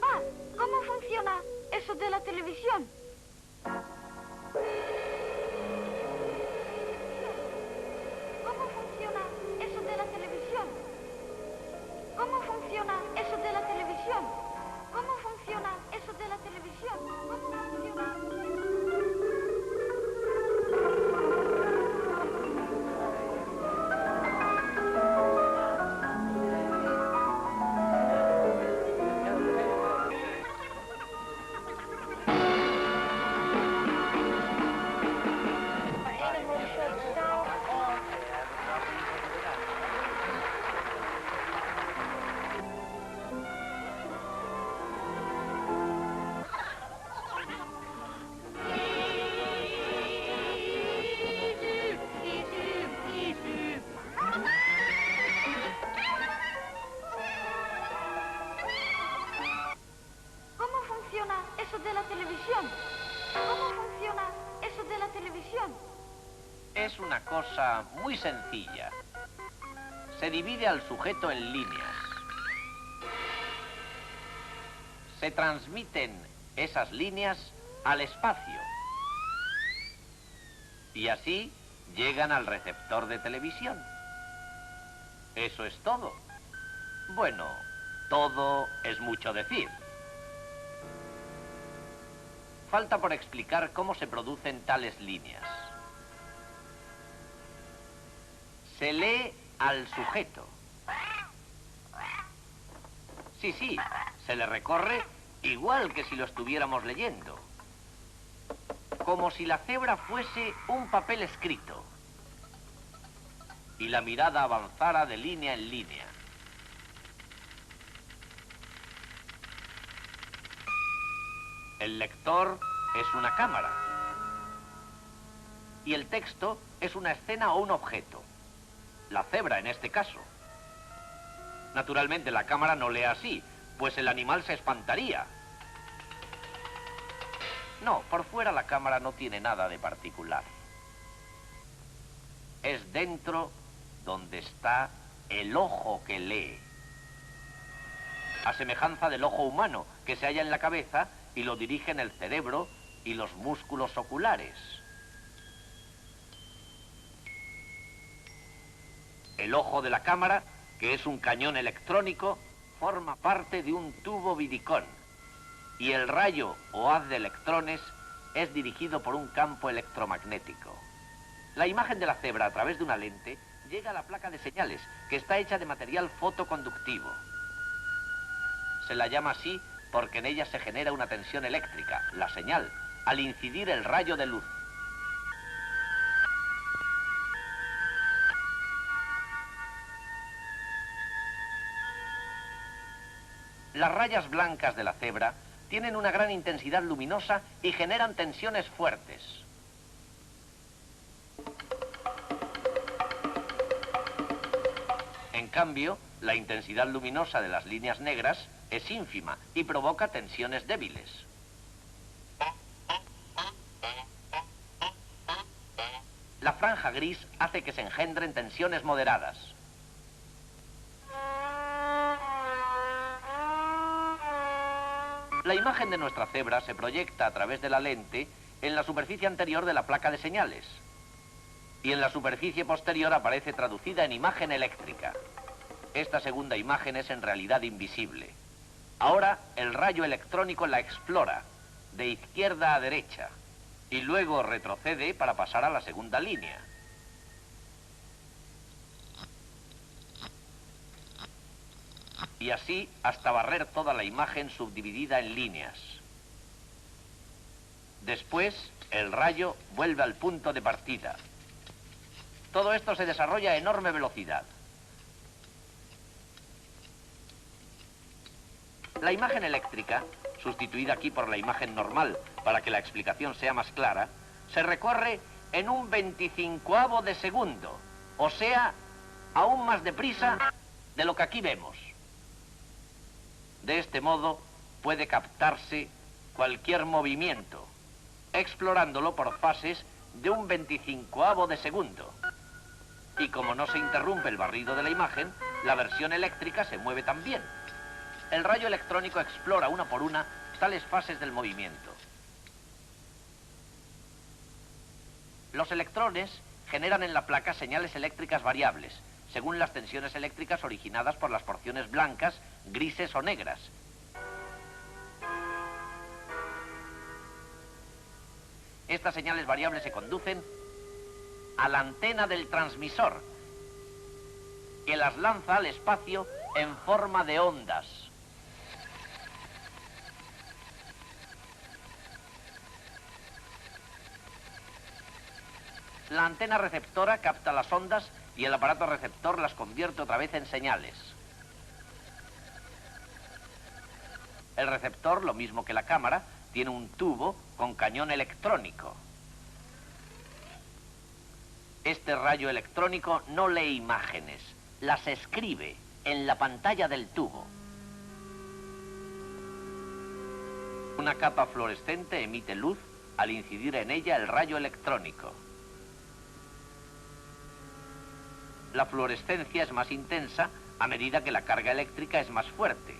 Papá, ¿cómo funciona eso de la televisión? ¿Cómo funciona eso de la televisión? ¿Cómo funciona eso de la televisión? ¿Cómo funciona eso de la televisión? ¿Cómo funciona? ¿Cómo funciona eso de la televisión? ¿Cómo funciona eso de la televisión? Es una cosa muy sencilla. Se divide al sujeto en líneas. Se transmiten esas líneas al espacio. Y así llegan al receptor de televisión. Eso es todo. Bueno, todo es mucho decir. Falta por explicar cómo se producen tales líneas. Se lee al sujeto. Sí, se le recorre igual que si lo estuviéramos leyendo. Como si la cebra fuese un papel escrito. Y la mirada avanzara de línea en línea. El lector es una cámara. Y el texto es una escena o un objeto. La cebra, en este caso. Naturalmente, la cámara no lee así, pues el animal se espantaría. No, por fuera la cámara no tiene nada de particular. Es dentro donde está el ojo que lee. A semejanza del ojo humano, que se halla en la cabeza y lo dirigen el cerebro y los músculos oculares. El ojo de la cámara, que es un cañón electrónico, forma parte de un tubo vidicón. Y el rayo o haz de electrones es dirigido por un campo electromagnético. La imagen de la cebra a través de una lente llega a la placa de señales, que está hecha de material fotoconductivo. Se la llama así porque en ella se genera una tensión eléctrica, la señal, al incidir el rayo de luz. Las rayas blancas de la cebra tienen una gran intensidad luminosa y generan tensiones fuertes. En cambio, la intensidad luminosa de las líneas negras es ínfima y provoca tensiones débiles. La franja gris hace que se engendren tensiones moderadas. La imagen de nuestra cebra se proyecta a través de la lente en la superficie anterior de la placa de señales. Y en la superficie posterior aparece traducida en imagen eléctrica. Esta segunda imagen es en realidad invisible. Ahora el rayo electrónico la explora, de izquierda a derecha, y luego retrocede para pasar a la segunda línea. Y así hasta barrer toda la imagen subdividida en líneas. Después, el rayo vuelve al punto de partida. Todo esto se desarrolla a enorme velocidad. La imagen eléctrica, sustituida aquí por la imagen normal para que la explicación sea más clara, se recorre en un 25avo de segundo, o sea, aún más deprisa de lo que aquí vemos. De este modo puede captarse cualquier movimiento, explorándolo por fases de un 25avo de segundo. Y como no se interrumpe el barrido de la imagen, la versión eléctrica se mueve también. El rayo electrónico explora una por una tales fases del movimiento. Los electrones generan en la placa señales eléctricas variables, según las tensiones eléctricas originadas por las porciones blancas, grises o negras. Estas señales variables se conducen a la antena del transmisor, que las lanza al espacio en forma de ondas. La antena receptora capta las ondas y el aparato receptor las convierte otra vez en señales. El receptor, lo mismo que la cámara, tiene un tubo con cañón electrónico. Este rayo electrónico no lee imágenes, las escribe en la pantalla del tubo. Una capa fluorescente emite luz al incidir en ella el rayo electrónico. La fluorescencia es más intensa a medida que la carga eléctrica es más fuerte.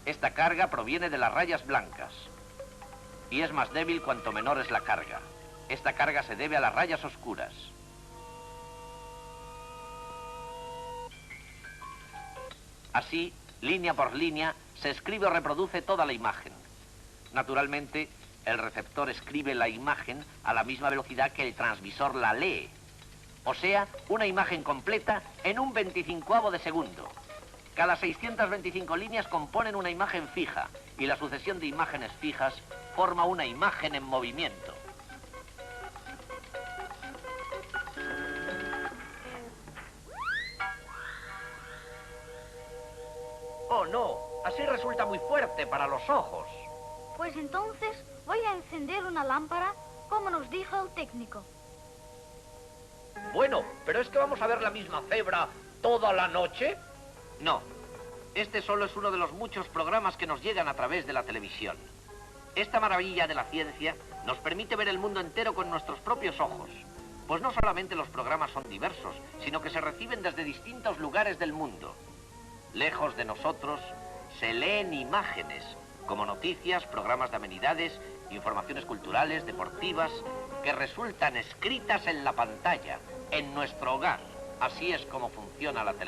Esta carga proviene de las rayas blancas y es más débil cuanto menor es la carga. Esta carga se debe a las rayas oscuras. Así, línea por línea, se escribe o reproduce toda la imagen. Naturalmente, el receptor escribe la imagen a la misma velocidad que el transmisor la lee. O sea, una imagen completa en un 25avo de segundo. Cada 625 líneas componen una imagen fija y la sucesión de imágenes fijas forma una imagen en movimiento. Oh, no, así resulta muy fuerte para los ojos. Pues entonces voy a encender una lámpara, como nos dijo el técnico. Bueno, ¿pero es que vamos a ver la misma cebra toda la noche? No, este solo es uno de los muchos programas que nos llegan a través de la televisión. Esta maravilla de la ciencia nos permite ver el mundo entero con nuestros propios ojos. Pues no solamente los programas son diversos, sino que se reciben desde distintos lugares del mundo. Lejos de nosotros, se leen imágenes, como noticias, programas de amenidades, informaciones culturales, deportivas, que resultan escritas en la pantalla, en nuestro hogar. Así es como funciona la televisión.